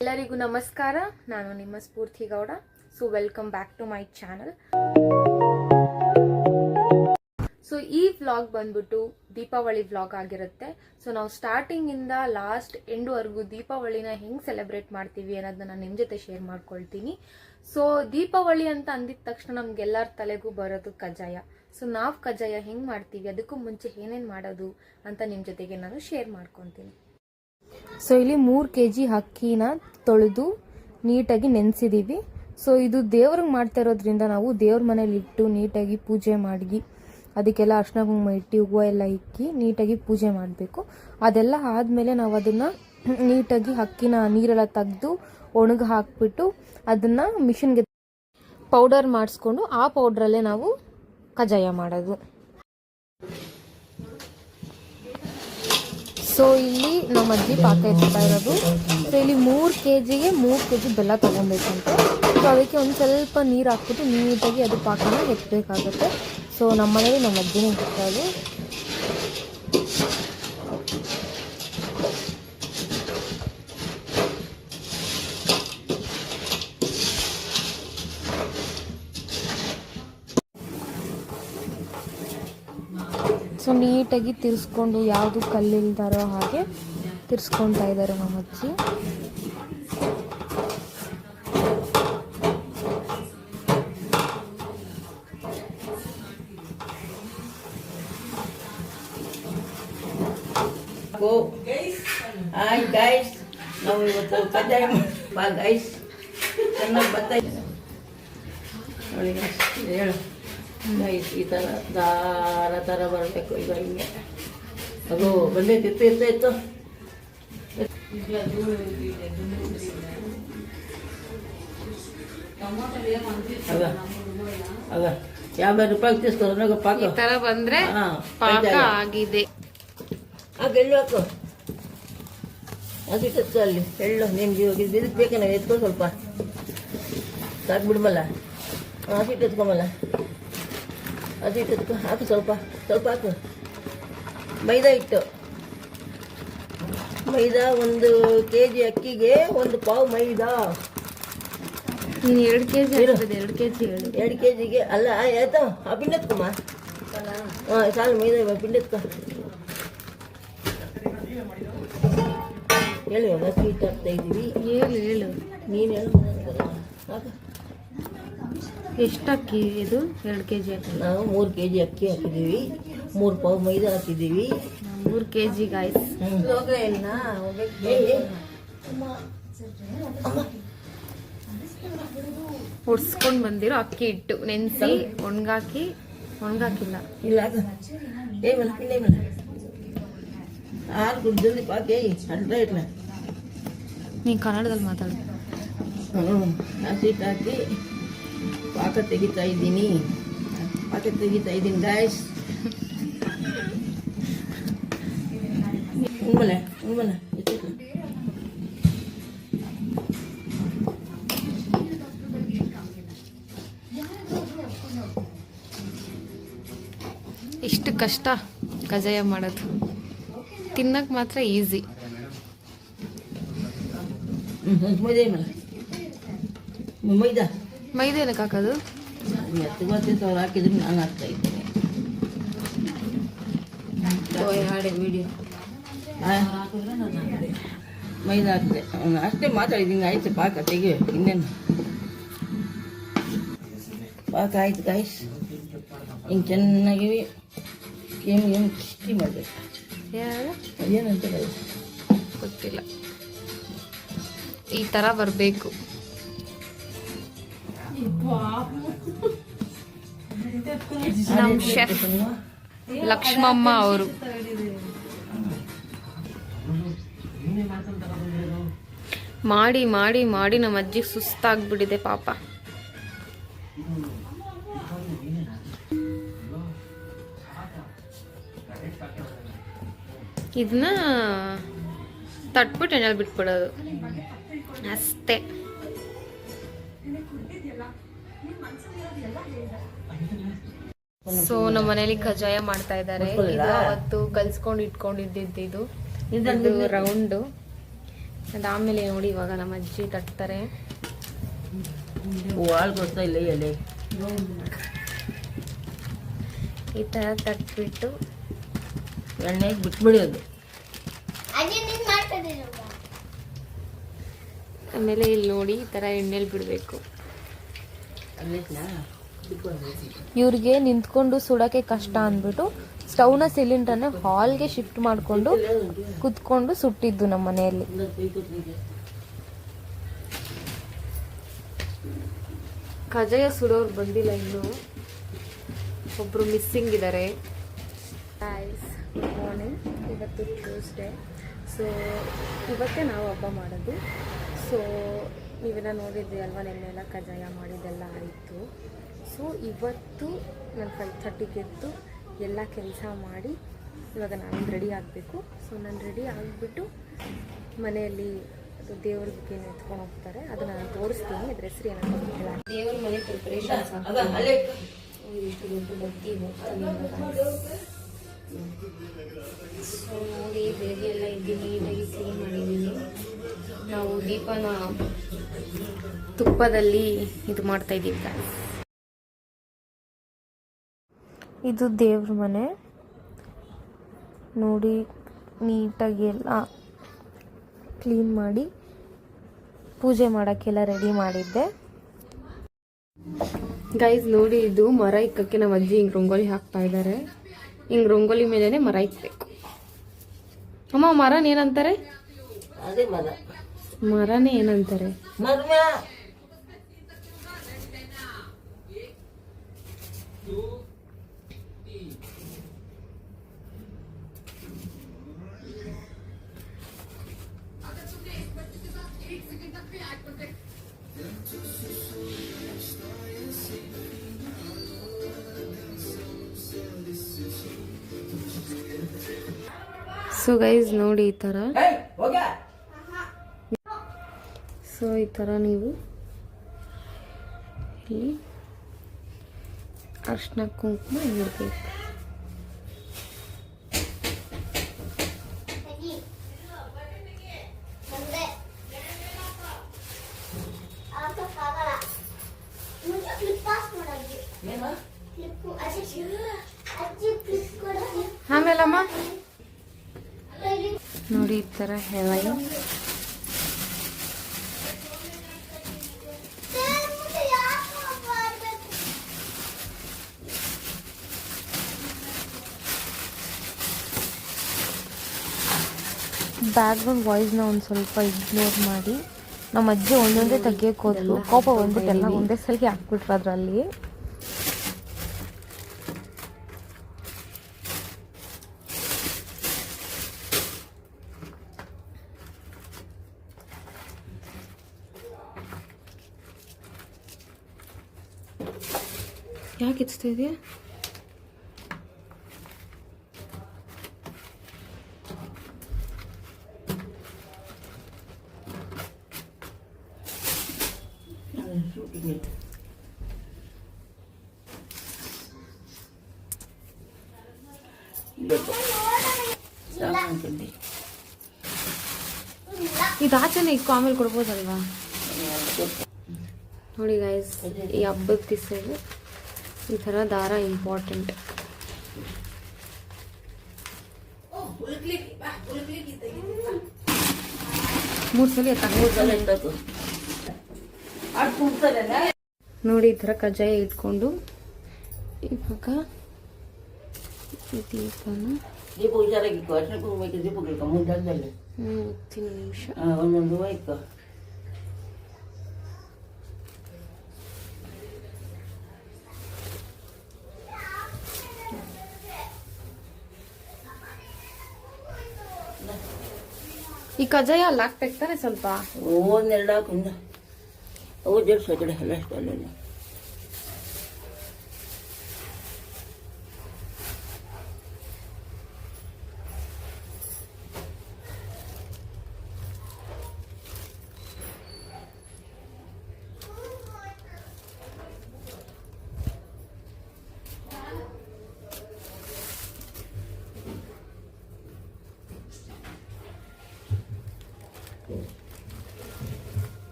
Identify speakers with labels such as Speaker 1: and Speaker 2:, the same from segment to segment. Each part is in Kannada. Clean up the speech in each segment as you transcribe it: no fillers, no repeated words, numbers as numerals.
Speaker 1: ಎಲ್ಲರಿಗೂ ನಮಸ್ಕಾರ. ನಾನು ನಿಮ್ಮ Spoorthi Gowda. So welcome back to my channel. So ಈ ವ್ಲಾಗ್ ಬಂದ್ಬಿಟ್ಟು ದೀಪಾವಳಿ ವ್ಲಾಗ್ ಆಗಿರುತ್ತೆ. ಸೊ ನಾವು ಸ್ಟಾರ್ಟಿಂಗ್ ಇಂದ ಲಾಸ್ಟ್ ಎಂಡ್ವರೆಗೂ ದೀಪಾವಳಿನ ಹೆಂಗ್ ಸೆಲೆಬ್ರೇಟ್ ಮಾಡ್ತೀವಿ ಅನ್ನೋದನ್ನ ನಾನು ನಿಮ್ಮ ಜೊತೆ ಶೇರ್ ಮಾಡ್ಕೊಳ್ತೀನಿ. ಸೊ ದೀಪಾವಳಿ ಅಂತ ಅಂದಿದ ತಕ್ಷಣ ನಮ್ಗೆಲ್ಲರ ತಲೆಗೂ ಬರೋದು ಕಜ್ಜಾಯ. ಸೊ ನಾವು ಕಜ್ಜಾಯ ಹೆಂಗ್ ಮಾಡ್ತೀವಿ, ಅದಕ್ಕೂ ಮುಂಚೆ ಏನೇನು ಮಾಡೋದು ಅಂತ ನಿಮ್ಮ ಜೊತೆಗೆ ನಾನು ಶೇರ್ ಮಾಡ್ಕೊತೀನಿ. ಸೊ ಇಲ್ಲಿ 3 kg ಅಕ್ಕಿನ ತೊಳೆದು ನೀಟಾಗಿ ನೆನೆಸಿದೀವಿ. ಸೊ ಇದು ದೇವ್ರಿಗೆ ಮಾಡ್ತಾ ಇರೋದ್ರಿಂದ ನಾವು ದೇವ್ರ ಮನೇಲಿ ಇಟ್ಟು ನೀಟಾಗಿ ಪೂಜೆ ಮಾಡಿ ಅದಕ್ಕೆಲ್ಲ ಅರ್ಶಿನ ಕುಂಕುಮ ಇಟ್ಟು ಹೂವು ಎಲ್ಲ ಇಕ್ಕಿ ನೀಟಾಗಿ ಪೂಜೆ ಮಾಡಬೇಕು. ಅದೆಲ್ಲ ಆದಮೇಲೆ ನಾವು ಅದನ್ನು ನೀಟಾಗಿ ಅಕ್ಕಿನ ನೀರೆಲ್ಲ ತೆಗೆದು ಒಣಗ ಹಾಕ್ಬಿಟ್ಟು ಅದನ್ನು ಮಿಷಿನ್ಗೆ ಪೌಡರ್ ಮಾಡಿಸ್ಕೊಂಡು ಆ ಪೌಡ್ರಲ್ಲೇ ನಾವು ಕಜ್ಜಾಯ ಮಾಡೋದು. ಸೊ ಇಲ್ಲಿ ನಮ್ಮ ಅಜ್ಜಿ ಪಾಕ ಎತ್ತಾ ಇರೋದು. ಸೊ ಇಲ್ಲಿ 3 kgಗೆ 3 kg ಬೆಲ್ಲ ತೊಗೊಬೇಕಂತೆ. ಸೊ ಅದಕ್ಕೆ ಒಂದು ಸ್ವಲ್ಪ ನೀರು ಹಾಕ್ಬಿಟ್ಟು ನೀಟಾಗಿ ಅದು ಪಾಕನ ಎತ್ತಬೇಕಾಗುತ್ತೆ. ಸೊ ನಮ್ಮ ಮನೇಲಿ ನಮ್ಮ ಅಜ್ಜಿನೇ ಎತ್ತೋದು. ಸೊ ನೀಟಾಗಿ ತಿರ್ಸ್ಕೊಂಡು ಯಾವುದು ಕಲ್ಲಿಲ್ದಾರೋ ಹಾಗೆ ತಿರ್ಸ್ಕೊತಾ ಇದ್ದಾರೆ ನಮ್ಮ ಅಜ್ಜಿ.
Speaker 2: ಹಾಯ್ ಗೈಸ್, ನಾವು ಇವತ್ತು ಕಜ್ಜಾಯ ಬಾ ಗೈಸ್, ಚೆನ್ನಾಗಿ ಬರ್ತಾಯಿದೆ ನೋಡಿ ಗೈಸ್. ಹೇಳು ಗೈಸ್, ಈ ಥರ ದಾರ ಥರ ಬರಬೇಕು. ಈಗ ಹಿಂಗೆ ಅದು ಬಂದೈತಿ, ಇತ್ತು ಆಗ 50 ರೂಪಾಯಿ తీసుకొని ಪಾಕ
Speaker 1: ಈ ತರ ಬಂದ್ರೆ ಪಾಕ ಆಗಿದೆ.
Speaker 2: ಎಳ್ಳು ಹಾಕು, ಅದಿಟ್ಟು ಅಲ್ಲಿ ಎಳ್ಳು ನಿಮ್ಗೆ ಇವಾಗ ಇದಕ್ಕೆ ಬೇಕ, ನಾವು ಎತ್ಕೊ ಸ್ವಲ್ಪ ಸಾಕು ಬಿಡ್ಮಲ್ಲ. ಹಸಿಟ್ಟು ಎತ್ಕೊಂಬಲ್ಲ, ಹಸಿಟ್ಟು ಎತ್ಕೊ, ಹಾಕು ಸ್ವಲ್ಪ ಹಾಕು. ಮೈದಾ ಹಿಟ್ಟು, ಮೈದಾ 1 kg ಅಕ್ಕಿಗೆ 1 ಪಾವು ಮೈದಾ.
Speaker 1: 2 kg
Speaker 2: 2 kgಗೆ ಅಲ್ಲ, ಆಯ್ತಾ? ಆ ಪಿಂಡ ಎತ್ಕೊಮ್ಮ. ಹಾಂ ಸಾಲು ಮೈದಾ ಪಿಂಡ ಎತ್ಕೊ. ಹೇಳಿ, ಸ್ವೀಟ್ ಹಾಕ್ತಾ ಇದ್ದೀವಿ.
Speaker 1: ಹೇಳು
Speaker 2: ನೀನು ಹೇಳು.
Speaker 1: ಎಷ್ಟು ಅಕ್ಕಿ ಇದು? 2 kg ಅಕ್ಕಿ.
Speaker 2: ನಾವು 3 kg ಅಕ್ಕಿ ಹಾಕಿದ್ದೀವಿ, 3 ಪಾವು ಮೈದಾ ಹಾಕಿದ್ದೀವಿ.
Speaker 1: 3 kg ಗಾಯ್ಸ್. ಹೊಡ್ಸ್ಕೊಂಡು ಬಂದಿರೋ ಅಕ್ಕಿ ಹಿಟ್ಟು ನೆನೆಸಿ ಒಣಗಾಕಿಲ್ಲ.
Speaker 2: ಇಲ್ಲ ಹಾಲು ಕುಡ್ದಲ್ಲಿ ಪಾಕಿ ಅಡ್ಡ ಇಟ್ಲ.
Speaker 1: ನೀನು ಕನ್ನಡದಲ್ಲಿ ಮಾತಾಡು.
Speaker 2: ಹಸಿಟ್ಟು ಹಾಕಿ ಪಾಕ ತೆಗಿತಾ ಇದ್ದೀನಿ ಗಾಯ್ಸ್. ಉಣ್ಮಲೆ
Speaker 1: ಇಷ್ಟು ಕಷ್ಟ ಕಜ್ಜಾಯ ಮಾಡೋದು, ತಿನ್ನಕ್ಕೆ ಮಾತ್ರ ಈಸಿ. ಮೈದಾ ಏನಕ್ಕೆ ಹಾಕೋದು?
Speaker 2: ಅವ್ರು ಹಾಕಿದ್ರು ನಾನು ಹಾಕ್ತಾ ಇದ್ದೀನಿ. ವಿಡಿಯೋ ಮೈದಾ ಹಾಕಿದೆ ಅಷ್ಟೇ ಮಾತಾಡಿದ್ದೀನಿ. ಆಯ್ತು, ಪಾಕ ತೆಗಿ, ಇನ್ನೇನು ಪಾಕ ಆಯ್ತು ಗಾಯ್ಸ್. ಹಿಂಗೆ ಚೆನ್ನಾಗಿ ಏನು ಚಿಸ್ಟಿ ಮಾಡಬೇಕು. ಏನಂತ
Speaker 1: ಗೊತ್ತಿಲ್ಲ, ಈ ಥರ ಬರಬೇಕು. ನಮ್ಮ ಶೆಫ್ ಲಕ್ಷ್ಮಮ್ಮ ಅವರು ಮಾಡಿ ಮಾಡಿ ಮಾಡಿ ನಮ್ಮ ಅಜ್ಜಿಗೆ ಸುಸ್ತಾಗ್ಬಿಟ್ಟಿದೆ ಪಾಪ. ಇದನ್ನ ತಟ್ಬಿಟ್ಟು ಎಣ್ಣೆಲಿ ಬಿಟ್ಬಿಡೋದು ಅಷ್ಟೇ. ಸೊ ನಮ್ಮ ಮನೇಲಿ ಕಜ್ಜಾಯ ಮಾಡ್ತಾ ಇದ್ದಾರೆ. ಇದು ಅವತ್ತು ಕಲ್ಸ್ಕೊಂಡು ಇಟ್ಕೊಂಡಿದ್ದು ಇದು ರೌಂಡು. ಅದಾದಮೇಲೆ ನೋಡಿ ಇವಾಗ ನಮ್ಮ ಅಜ್ಜಿ ತಟ್ತಾರೆ.
Speaker 2: ಹಾಳು ಗೊತ್ತಾ ಇಲ್ಲ ಎಲೆ
Speaker 1: ಈ ಥರ ತಟ್ಬಿಟ್ಟು
Speaker 2: ಎಣ್ಣೆಗೆ ಬಿಟ್ಬಿಡಿ ಅದು.
Speaker 1: ಆಮೇಲೆ ಇಲ್ಲಿ ನೋಡಿ ಈ ಥರ ಎಣ್ಣೆಲಿ ಬಿಡಬೇಕು. ಇವ್ರಿಗೆ ನಿಂತ್ಕೊಂಡು ಸುಡೋಕ್ಕೆ ಕಷ್ಟ ಅಂದ್ಬಿಟ್ಟು ಸ್ಟವ್ನ ಸಿಲಿಂಡರ್ನ ಹಾಲ್ಗೆ ಶಿಫ್ಟ್ ಮಾಡಿಕೊಂಡು ಕುತ್ಕೊಂಡು ಸುಟ್ಟಿದ್ದು ನಮ್ಮ ಮನೆಯಲ್ಲಿ. ಕಜಾಯ ಸುಡೋರು ಬಂದಿಲ್ಲ ಇನ್ನು, ಒಬ್ಬರು ಮಿಸ್ಸಿಂಗ್ ಇದ್ದಾರೆ. Good morning. ಇವತ್ತು ಟ್ಯೂಸ್ಡೇ. ಸೊ ಇವತ್ತೇ ನಾವು ಹಬ್ಬ ಮಾಡೋದು. ಸೊ ನೀವೆಲ್ಲ ನೋಡಿದ್ರಿ ಅಲ್ವಾ, ನೆನ್ನೆಲ್ಲ ಕಜಾಯ ಮಾಡಿದ್ದೆಲ್ಲ ಆಯಿತು. ಸೊ ಇವತ್ತು ನಾನು 5:30ಗೆ ಎದ್ದು ಎಲ್ಲ ಕೆಲಸ ಮಾಡಿ ಇವಾಗ ನಾನು ರೆಡಿ ಆಗಬೇಕು. ಸೊ ನಾನು ರೆಡಿ ಆಗಿಬಿಟ್ಟು ಮನೆಯಲ್ಲಿ ದೇವ್ರಿಗೆ ಎತ್ಕೊಂಡು ಹೋಗ್ತಾರೆ, ಅದನ್ನು ನಾನು ತೋರಿಸ್ತೀನಿ. ಅದ್ರ ಹೆಸರು ಏನಂತ ಗೊತ್ತಿಲ್ಲ. ದೇವ್ರ ಮನೆ ಪ್ರಿಪ್ರೇಷನ್ಸ್ ಇಷ್ಟು ದೊಡ್ಡ ಬತ್ತಿ ಹೋಗ್ತೀನಿ. ಸೊ ನೋಡಿ ಬೆಳಗ್ಗೆ ಎಲ್ಲ ಇದ್ದು ನೀಟಾಗಿ ಕ್ಲೀನ್ ಮಾಡಿದ್ದೀನಿ. ನಾವು ದೀಪನ ತುಪ್ಪದಲ್ಲಿ ಇದು ಮಾಡ್ತಾ ಇದ್ದೀವಿ. ಇದು ದೇವ್ರ ಮನೆ ನೋಡಿ, ನೀಟಾಗಿ ಎಲ್ಲ ಕ್ಲೀನ್ ಮಾಡಿ ಪೂಜೆ ಮಾಡೋಕ್ಕೆಲ್ಲ ರೆಡಿ ಮಾಡಿದ್ದೆ. ಗೈಸ್ ನೋಡಿ, ಇದು ಮರ ಇಕ್ಕಕ್ಕೆ ನಮ್ಮ ಅಜ್ಜಿ ಹಿಂಗೆ ರಂಗೋಲಿ ಹಾಕ್ತಾ ಇದ್ದಾರೆ. ಹಿಂಗೆ ರಂಗೋಲಿ ಮೇಲೇನೆ ಮರ ಇಕ್ಬೇಕು. ಅಮ್ಮ ಮರನ ಏನಂತಾರೆ?
Speaker 2: ಅದೇ ಮರ.
Speaker 1: ಮರನೇ ಏನಂತಾರೆ?
Speaker 2: ಮರ್ಮ.
Speaker 1: ಸೊ ಗೈಸ್ ನೋಡಿ ಈ ಥರ. ಸೊ ಈ ಥರ ನೀವು ಇಲ್ಲಿ ಅರ್ಶಿನ ಕುಂಕುಮ ಇಡಬೇಕು. ಆಮೇಲಮ್ಮ ನೋಡಿ ಈ ಥರ ಹೆವೈ. ಬ್ಯಾಕ್ಗ್ರೌಂಡ್ ವಾಯ್ಸ್ನ ಒಂದು ಸ್ವಲ್ಪ ಇಗ್ನೋರ್ ಮಾಡಿ. ನಮ್ಮ ಅಜ್ಜಿ ಒಂದೊಂದೇ ತೆಗಿಯೋಕೆ ಹೋದ್ರು, ಕೋಪ ಬಂದ್ಬಿಟ್ಟು ಎಲ್ಲ ಒಂದೇ ಸಲ ಹಾಕ್ಬಿಟ್ರು ಅದರಲ್ಲಿ. ಯಾಕೆ ಇಚ್ತಾ ಇದೆಯಾ? ಇದು ಆಚೆನೆ ಇಕ್ಕು, ಆಮೇಲೆ ಕೊಡ್ಬೋದಲ್ವಾ? ನೋಡಿ ಗೈಸ್, ಈ ಹಬ್ಬದ ದಿವಸ ಈ ಥರ ದಾರ ಇಂಪಾರ್ಟೆಂಟ್. ಮೂರು ಸಲ ನೋಡಿ ಈ ಥರ ಕಜ್ಜಾಯ ಇಟ್ಕೊಂಡು ಇವಾಗ ದೀಪನ
Speaker 2: ದೀಪ ಹುಷಾರಾಗಿತ್ತು. ಅರ್ಶಿನ ಕುಂಕುಮ ದೀಪಗಳು ಮುಂದಾದಲ್ಲಿ
Speaker 1: ಹೊತ್ತಿನ ನಿಮಿಷ
Speaker 2: ಒಂದೊಂದು ಇಕ್ಕ.
Speaker 1: ಈ ಕಜ್ಜಾಯ ಅಲ್ಲಿ ಹಾಕ್ಬೇಕು ತಾನೆ ಸ್ವಲ್ಪ.
Speaker 2: ಒಂದೆರಡು ಹಾಕಿಂದ ಅವು ಜಡ್ಸು ಆ ಕಡೆ ಎಲ್ಲ ಅಷ್ಟು ಅಲ್ಲೆಲ್ಲ.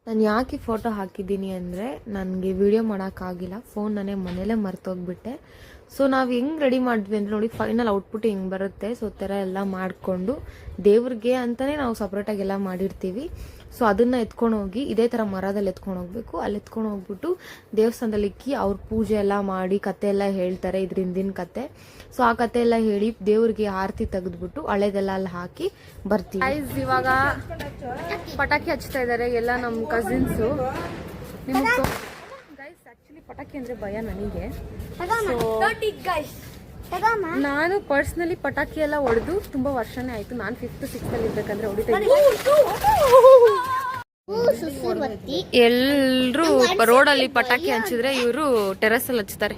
Speaker 1: ನಾನು ಯಾಕೆ ಫೋಟೋ ಹಾಕಿದ್ದೀನಿ ಅಂದರೆ ನನಗೆ ವಿಡಿಯೋ ಮಾಡೋಕ್ಕಾಗಿಲ್ಲ, ಫೋನ್ ನಾನೇ ಮನೇಲೇ ಮರ್ತೋಗ್ಬಿಟ್ಟೆ. ಸೊ ನಾವು ಹೆಂಗೆ ರೆಡಿ ಮಾಡಿದ್ವಿ ಅಂದರೆ ನೋಡಿ, ಫೈನಲ್ ಔಟ್ಪುಟ್ ಹಿಂಗೆ ಬರುತ್ತೆ. ಸೊ ಥರ ಎಲ್ಲ ಮಾಡಿಕೊಂಡು ದೇವ್ರಿಗೆ ಅಂತಲೇ ನಾವು ಸಪ್ರೇಟಾಗಿ ಎಲ್ಲ ಮಾಡಿರ್ತೀವಿ. ಸೊ ಅದನ್ನು ಎತ್ಕೊಂಡು ಹೋಗಿ ಇದೇ ಥರ ಮರದಲ್ಲಿ ಎತ್ಕೊಂಡು ಹೋಗ್ಬೇಕು. ಅಲ್ಲಿ ಎತ್ಕೊಂಡು ಹೋಗ್ಬಿಟ್ಟು ದೇವಸ್ಥಾನದಲ್ಲಿ ಇಕ್ಕಿ ಅವ್ರ ಪೂಜೆ ಎಲ್ಲ ಮಾಡಿ ಕತೆ ಎಲ್ಲ ಹೇಳ್ತಾರೆ, ಇದ್ರ ಹಿಂದಿನ ಕತೆ. ಸೊ ಆ ಕತೆ ಎಲ್ಲ ಹೇಳಿ ದೇವ್ರಿಗೆ ಆರತಿ ತೆಗೆದ್ಬಿಟ್ಟು ಹಳೆದೆಲ್ಲ ಅಲ್ಲಿ ಹಾಕಿ ಬರ್ತೀವಿ. ಇವಾಗ ಪಟಾಕಿ ಹಚ್ತಾ ಇದ್ದಾರೆ ಎಲ್ಲ ನಮ್ಮ ಕಸಿನ್ಸು. ನಿಮಗೆ ಗೈಸ್ ಆ್ಯಕ್ಚುಲಿ ಪಟಾಕಿ ಅಂದರೆ ಭಯ ನನಗೆ. ನಾನು ಪರ್ಸ್ನಲಿ ಪಟಾಕಿ ಎಲ್ಲ ಹೊಡೆದು ತುಂಬ ವರ್ಷನೇ ಆಯಿತು. ನಾನು 5th 6th ಅಲ್ಲಿ ಇರ್ಬೇಕಂದ್ರೆ ಹೊಡಿತಾ ಎಲ್ಲರೂ ರೋಡಲ್ಲಿ ಪಟಾಕಿ ಹಂಚಿದ್ರೆ ಇವರು ಟೆರೆಸ್ ಅಲ್ಲಿ ಹಚ್ತಾರೆ.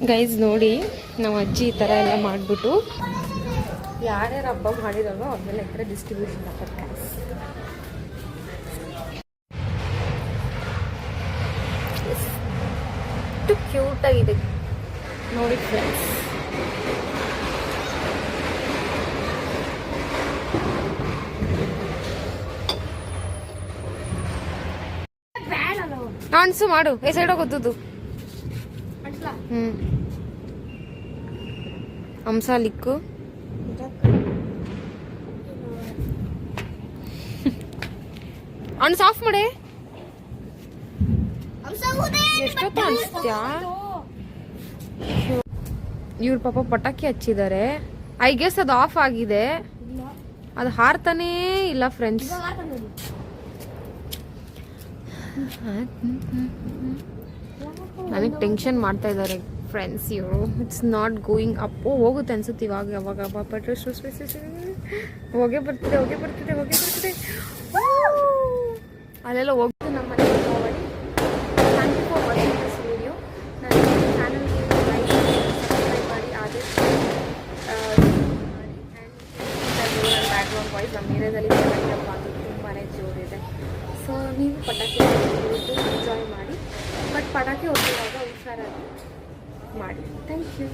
Speaker 1: ಗೈಸ್ ನೋಡಿ, ನಾವು ಅಜ್ಜಿ ಈ ಥರ ಎಲ್ಲ ಮಾಡಿಬಿಟ್ಟು ಯಾರ್ಯಾರು ಹಬ್ಬ ಮಾಡಿದಲ್ವೋ ಅವ್ರಿಗೆಲ್ಲ ಈ ಥರ ಡಿಸ್ಟ್ರಿಬ್ಯೂಷನ್ ಮಾಡ್ತಾರೆ. ಎಷ್ಟು ಕ್ಯೂಟಾಗಿದೆ ನೋಡಿ ಫ್ರೆಂಡ್ಸ್. ಅನ್ಸು ಮಾಡು, ಈ ಸೈಡ್ ಹೋಗೋದು. ಹಂಸ ಲಿಕ್ಕು ಅಣ್ಣ ಸಾಫ್ ಮಾಡಿ. ಎಷ್ಟೊತ್ತು ಅನ್ಸ್ತ್ಯಾ? ಇವ್ರ ಪಾಪ ಪಟಾಕಿ ಹಚ್ಚಿದ್ದಾರೆ. ಐ ಗೆಸ್ ಅದು ಆಫ್ ಆಗಿದೆ, ಅದು ಹಾರ್ತಾನೇ ಇಲ್ಲ ಫ್ರೆಂಡ್ಸ್. ನನಗೆ ಟೆನ್ಷನ್ ಮಾಡ್ತಾ ಇದ್ದಾರೆ ಫ್ರೆಂಡ್ಸ್ ಇವರು. It's not going up. ಹೋಗುತ್ತೆ ಅನ್ಸುತ್ತೆ ಇವಾಗ. ಯಾವಾಗ ಹೋಗೇ ಬರ್ತಿದೆ. ಅಲ್ಲೆಲ್ಲ ಹೋಗ್ತು ನಮ್ಮ ಮನೆ ಹೋಗಿ. Thank you for watching this video. ನನ್ನ ಚಾನಲ್ಗೆ ಲೈಕ್ ಸಬ್ಸ್ಕ್ರೈಬ್ ಮಾಡಿ, ಆದಷ್ಟು ಮಾಡಿ. ಆ್ಯಂಡ್ ಬ್ಯಾಕ್ಗ್ರೌಂಡ್ ವಾಯ್ಸ್ ನಮ್ಮ ಏರಿಯಾದಲ್ಲಿ ಹಬ್ಬ ಅದು ತುಂಬಾ ಜೋರಿದೆ. ಸೊ ನೀವು ಪಟಾಕಿ ಎಂಜಾಯ್ ಮಾಡಿ, ಬಟ್ ಪಟಾಕಿ ಹೊಡೆಯುವಾಗ ಹುಷಾರಾಗಿ ಮಾಡಿ. Thank you.